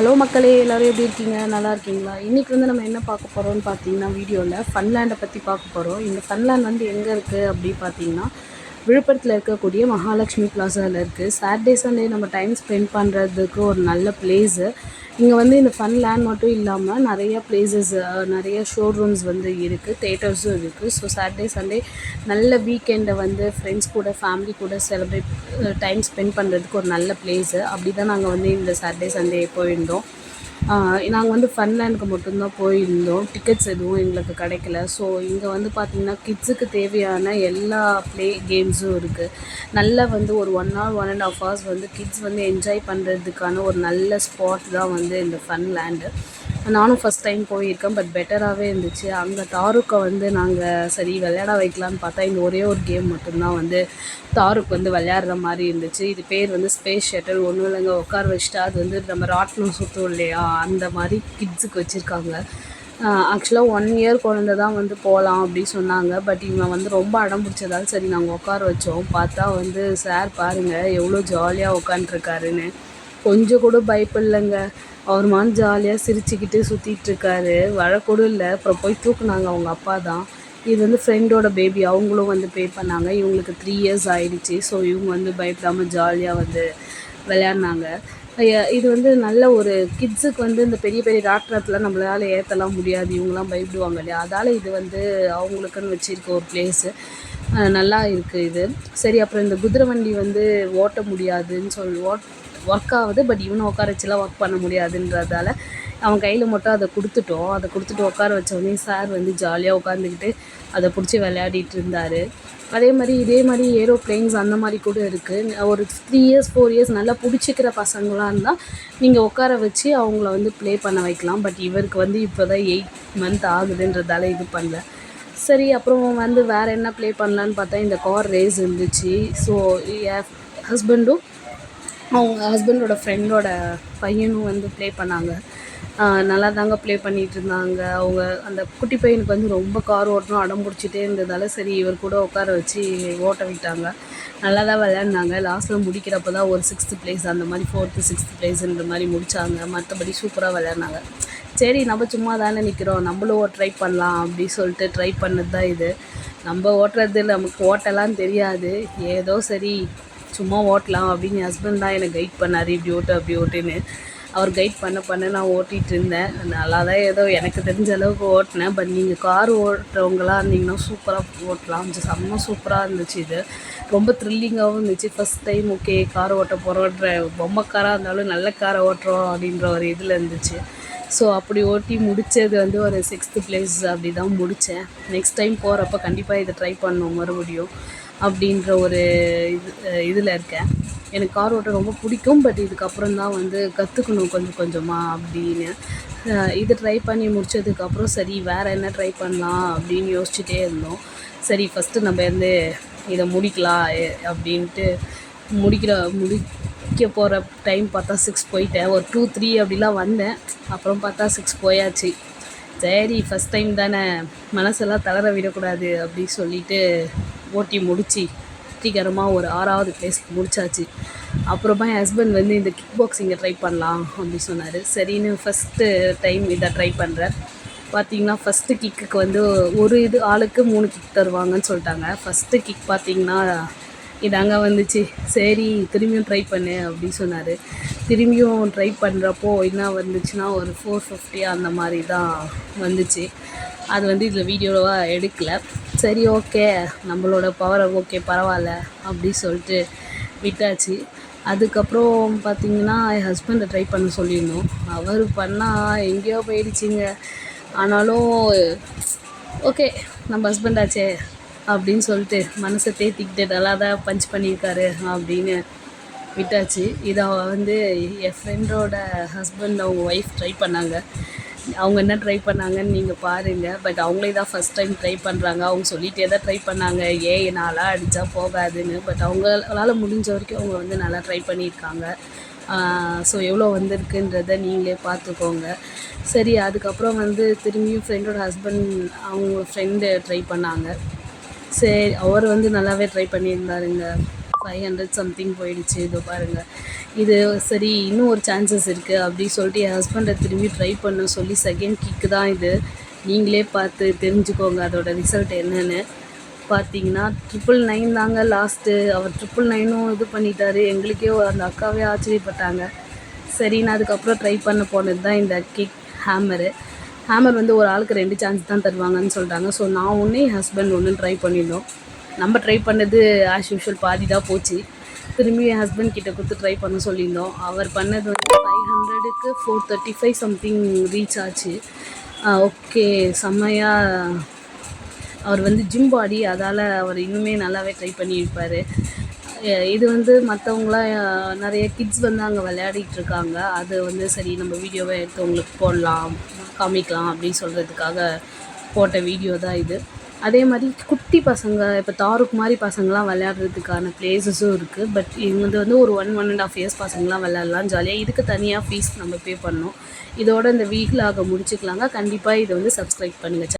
Hello மக்களே, எல்லோரும் எப்படி இருக்கீங்க? நல்லா இருக்கீங்களா? இன்றைக்கி வந்து நம்ம என்ன பார்க்க போகிறோம்னு பார்த்தீங்கன்னா, வீடியோவில் ஃபன்லேண்டை பற்றி பார்க்க போகிறோம். இந்த ஃபன்லேண்ட் வந்து எங்கே இருக்குது அப்படின்னு பார்த்தீங்கன்னா, விழுப்புரத்தில் இருக்கக்கூடிய மகாலட்சுமி பிளாசாவில் இருக்குது. சாட்டர்டே சண்டே நம்ம டைம் ஸ்பெண்ட் பண்ணுறதுக்கு ஒரு நல்ல பிளேஸு. இங்கே வந்து இந்த ஃபன் லேண்ட் மட்டும் இல்லாமல் நிறைய பிளேசஸ், நிறைய ஷோரூம்ஸ் வந்து இருக்குது, தேட்டர்ஸும் இருக்குது. ஸோ சாட்டர்டே சண்டே நல்ல வீக்கெண்டை வந்து ஃப்ரெண்ட்ஸ் கூட, ஃபேமிலி கூட செலிப்ரேட் டைம் ஸ்பெண்ட் பண்ணுறதுக்கு ஒரு நல்ல பிளேஸு. அப்படி தான் நாங்கள் வந்து இந்த சாட்டர்டே சண்டே போயிருந்தோம். நாங்கள் வந்து ஃபன்லேண்டுக்கு மட்டும்தான் போயிருந்தோம். டிக்கெட்ஸ் எதுவும் எங்களுக்கு கிடைக்கல. ஸோ இங்கே வந்து பார்த்திங்கன்னா கிட்ஸுக்கு தேவையான எல்லா ப்ளே கேம்ஸும் இருக்குது. நல்லா வந்து ஒரு 1 hour 1.5 hours வந்து கிட்ஸ் வந்து என்ஜாய் பண்ணுறதுக்கான ஒரு நல்ல ஸ்பாட் தான் வந்து இந்த ஃபன்லேண்டு. நானும் ஃபஸ்ட் டைம் போயிருக்கேன். பட் பெட்டராகவே இருந்துச்சு. அங்கே தாருக்கை வந்து நாங்கள் சரி விளையாட வைக்கலான்னு பார்த்தா இந்த ஒரே ஒரு கேம் மட்டும்தான் வந்து தாருக்கு வந்து விளையாடுற மாதிரி இருந்துச்சு. இது பேர் வந்து ஸ்பேஸ் ஷட்டில். ஒன்றும் இல்லைங்க, உட்கார வச்சுட்டா அது வந்து நம்ம ராட்டினம் சுற்றும் இல்லையா, அந்த மாதிரி கிட்ஸுக்கு வச்சுருக்காங்க. ஆக்சுவலாக 1 year குழந்த தான் வந்து போகலாம் அப்படின்னு சொன்னாங்க. பட் இவங்க வந்து ரொம்ப அடம் பிடிச்சதால் சரி நாங்கள் உட்கார வச்சோம். பார்த்தா வந்து சார் பாருங்கள் எவ்வளோ ஜாலியாக உட்காண்ட்ருக்காருன்னு. கொஞ்சம் கூட பயப்படலைங்க. அவர் மாதிரி ஜாலியாக சிரிச்சுக்கிட்டு சுற்றிட்டுருக்காரு. வழக்கூட இல்லை. அப்புறம் போய் தூக்குனாங்க அவங்க அப்பா தான். இது வந்து ஃப்ரெண்டோட பேபி, அவங்களும் வந்து பே பண்ணாங்க. இவங்களுக்கு 3 years ஆகிடுச்சி. ஸோ இவங்க வந்து பயப்படாமல் ஜாலியாக வந்து விளையாடினாங்க. இது வந்து நல்ல ஒரு கிட்ஸுக்கு வந்து இந்த பெரிய பெரிய ராட்டினத்தில் நம்மளால் ஏற்றலாம் முடியாது, இவங்களாம் பயப்படுவாங்க இல்லையா, அதால் இது வந்து அவங்களுக்குன்னு வச்சுருக்க ஒரு பிளேஸு. நல்லா இருக்குது இது. சரி, அப்புறம் இந்த குதிரை வண்டி வந்து ஓட்ட முடியாதுன்னு ஒர்க் ஆகுது. பட் இவனை உட்கார வச்சுலாம் ஒர்க் பண்ண முடியாதுன்றதால அவன் கையில் மட்டும் அதை கொடுத்துட்டோம். அதை கொடுத்துட்டு உட்கார வச்சோடனே சார் வந்து ஜாலியாக உட்காந்துக்கிட்டு அதை பிடிச்சி விளையாடிட்டு இருந்தார். இதே மாதிரி ஏரோப்ளைன்ஸ் அந்த மாதிரி கூட இருக்குது. ஒரு 3 years 4 years நல்லா பிடிச்சிக்கிற பசங்களாக இருந்தால் நீங்கள் உட்கார வச்சு அவங்கள வந்து ப்ளே பண்ண வைக்கலாம். பட் இவருக்கு வந்து இப்போ தான் 8 month ஆகுதுன்றதால இது பண்ணல. சரி, அப்புறம் வந்து வேறு என்ன ப்ளே பண்ணலான்னு பார்த்தா இந்த கார் ரேஸ் இருந்துச்சு. ஸோ என் ஹஸ்பண்டும் அவங்க ஹஸ்பண்டோட ஃப்ரெண்டோட பையனும் வந்து ப்ளே பண்ணாங்க. நல்லா தாங்க ப்ளே பண்ணிகிட்டு இருந்தாங்க. அவங்க அந்த குட்டி பையனுக்கு வந்து ரொம்ப கார் ஓட்டணும் அடம் பிடிச்சிட்டே இருந்ததால் சரி இவர் கூட உட்கார வச்சு ஓட்ட விட்டாங்க. நல்லா தான் விளையாடினாங்க. லாஸ்ட்டில் முடிக்கிறப்ப தான் ஒரு 6th place அந்த மாதிரி 4th 6th placeன்ற மாதிரி முடித்தாங்க. மற்றபடி சூப்பராக விளையாடினாங்க. சரி, நம்ம சும்மா தானே நிற்கிறோம், நம்மளும் ட்ரை பண்ணலாம் அப்படின்னு சொல்லிட்டு ட்ரை பண்ணது தான் இது. நம்ம ஓட்டுறது நமக்கு ஓட்டலாம் தெரியாது. ஏதோ சரி சும்மா ஓட்டலாம் அப்படின்னு என் ஹஸ்பண்ட் தான் எனக்கு கைட் பண்ணார். இப்படி ஓட்டு அப்படி ஓட்டுன்னு அவர் கைட் பண்ண நான் ஓட்டிகிட்டு இருந்தேன். நல்லா தான் ஏதோ எனக்கு தெரிஞ்ச அளவுக்கு ஓட்டினேன். பட் நீங்கள் கார் ஓட்டுறவங்களாக இருந்தீங்கன்னா சூப்பராக ஓட்டலாம். செம்ம சூப்பராக இருந்துச்சு. இது ரொம்ப த்ரில்லிங்காகவும் இருந்துச்சு. ஃபஸ்ட் டைம் ஓகே கார் ஓட்ட போகிறோன்ற, பொம்மை காராக இருந்தாலும் நல்ல காரை ஓட்டுறோம் அப்படின்ற ஒரு இதில் இருந்துச்சு. ஸோ அப்படி ஓட்டி முடித்தது வந்து ஒரு 6th place அப்படி தான் முடித்தேன். நெக்ஸ்ட் டைம் போகிறப்ப கண்டிப்பாக இதை ட்ரை பண்ணணும் மறுபடியும் அப்படின்ற ஒரு இதில் இருக்கேன். எனக்கு கார் ஓட்ட ரொம்ப பிடிக்கும். பட் இதுக்கப்புறம் தான் வந்து கற்றுக்கணும் கொஞ்சம் கொஞ்சமாக அப்படின்னு. இதை ட்ரை பண்ணி முடித்ததுக்கப்புறம் சரி வேறு என்ன ட்ரை பண்ணலாம் அப்படின்னு யோசிச்சுட்டே இருந்தோம். சரி ஃபஸ்ட்டு நம்ம வந்து இதை முடிக்கலாம் அப்படின்ட்டு முடிக்க போகிற டைம் பார்த்தா 6 போயிட்டேன். ஒரு 2 3 அப்படிலாம் வந்தேன். அப்புறம் பார்த்தா 6 போயாச்சு. சரி ஃபஸ்ட் டைம் தானே, மனசெல்லாம் தளர விடக்கூடாது அப்படின்னு சொல்லிவிட்டு ஓட்டி முடித்து வெற்றிகரமாக ஒரு 6வது place முடித்தாச்சு. அப்புறமா என் ஹஸ்பண்ட் வந்து இந்த கிக் பாக்ஸிங்கை ட்ரை பண்ணலாம் அப்படி சொன்னார். சரின்னு ஃபஸ்ட்டு டைம் இதை ட்ரை பண்ணுறேன். பார்த்திங்கன்னா ஃபஸ்ட்டு கிக்குக்கு வந்து ஒரு ஆளுக்கு 3 கிக் தருவாங்கன்னு சொல்லிட்டாங்க. ஃபஸ்ட்டு கிக் பார்த்திங்கன்னா இதாங்க வந்துச்சு. சரி திரும்பியும் ட்ரை பண்ணு அப்படின்னு சொன்னார். திரும்பியும் ட்ரை பண்ணுறப்போ என்ன வந்துச்சுன்னா ஒரு 450 அந்த மாதிரி தான் வந்துச்சு. அது வந்து இதில் வீடியோவாக எடுக்கலை. சரி ஓகே நம்மளோட பவரை ஓகே பரவாயில்ல அப்படி சொல்லிட்டு விட்டாச்சு. அதுக்கப்புறம் பார்த்திங்கன்னா என் ஹஸ்பண்டை ட்ரை பண்ண சொல்லியிருந்தோம். அவர் பண்ணால் எங்கேயோ போயிடுச்சிங்க. ஆனாலும் ஓகே நம்ம ஹஸ்பண்டாச்சே அப்படின்னு சொல்லிட்டு மனசை தேத்திக்கிட்டு நல்லா தான் பஞ்ச் பண்ணியிருக்காரு அப்படின்னு விட்டாச்சு. இதை வந்து என் ஃப்ரெண்டோட ஹஸ்பண்ட் அவங்க ஒய்ஃப் ட்ரை பண்ணாங்க. அவங்க என்ன ட்ரை பண்ணாங்கன்னு நீங்கள் பாருங்கள். பட் அவங்களே தான் ஃபஸ்ட் டைம் ட்ரை பண்ணுறாங்க. அவங்க சொல்லிகிட்டே தான் ட்ரை பண்ணாங்க, நாளாக அடித்தா போகாதுன்னு. பட் அவங்களால முடிஞ்ச வரைக்கும் அவங்க வந்து நல்லா ட்ரை பண்ணியிருக்காங்க. ஸோ எவ்வளோ வந்திருக்குன்றதை நீங்களே பார்த்துக்கோங்க. சரி, அதுக்கப்புறம் வந்து திரும்பியும் ஃப்ரெண்டோட ஹஸ்பண்ட் அவங்க ஃப்ரெண்டு ட்ரை பண்ணாங்க. சரி, அவர் வந்து நல்லாவே ட்ரை பண்ணியிருந்தாருங்க. 500 சம்திங் போயிடுச்சு. இதோ பாருங்கள். இது சரி இன்னும் ஒரு சான்சஸ் இருக்குது அப்படி சொல்லிட்டு என் ஹஸ்பண்டை திரும்பி ட்ரை பண்ண சொல்லி செகண்ட் கிக்கு தான் இது. நீங்களே பார்த்து தெரிஞ்சுக்கோங்க அதோட ரிசல்ட் என்னென்னு. பார்த்தீங்கன்னா 999 தாங்க லாஸ்ட்டு. அவர் 999ம் இது பண்ணிட்டாரு. எங்களுக்கே அந்த அக்காவே ஆச்சரியப்பட்டாங்க. சரின்னு அதுக்கப்புறம் ட்ரை பண்ண போனது தான் இந்த கிக் ஹேமர் வந்து ஒரு ஆளுக்கு 2 சான்ஸ் தான் தருவாங்கன்னு சொல்கிறாங்க. ஸோ நான் ஒன்று என் ஹஸ்பண்ட் ஒன்று ட்ரை பண்ணியிருந்தோம். நம்ம ட்ரை பண்ணது ஆஸ் யூஷுவல் பாதி தான் போச்சு. திரும்பி என் ஹஸ்பண்ட் கிட்ட கொடுத்து ட்ரை பண்ண சொல்லியிருந்தோம். அவர் பண்ணது வந்து 500க்கு 435 சம்திங் ரீச் ஆச்சு. ஓகே, செம்மையாக. அவர் வந்து ஜிம் பாடி, அதால் அவர் இன்னுமே நல்லாவே ட்ரை பண்ணியிருப்பார். இது வந்து மற்றவங்களாம் நிறைய கிட்ஸ் வந்து அங்கே விளையாடிட்டுருக்காங்க. அது வந்து சரி நம்ம வீடியோவை எடுத்து உங்களுக்கு போடலாம், காமிக்கலாம் அப்படின்னு சொல்கிறதுக்காக போட்ட வீடியோ தான் இது. அதே மாதிரி குட்டி பசங்க இப்போ தாருக் மாதிரி பசங்களாம் விளையாடுறதுக்கான ப்ளேஸஸும் இருக்குது. பட் இது வந்து ஒரு 1.5 இயர்ஸ் பசங்களாம் விளையாடலாம் ஜாலியாக. இதுக்கு தனியாக ஃபீஸ் நம்ம பே பண்ணணும். இதோட இந்த வீக்லாக முடிச்சுக்கலாங்க. கண்டிப்பாக இதை வந்து சப்ஸ்கிரைப் பண்ணுங்கள்.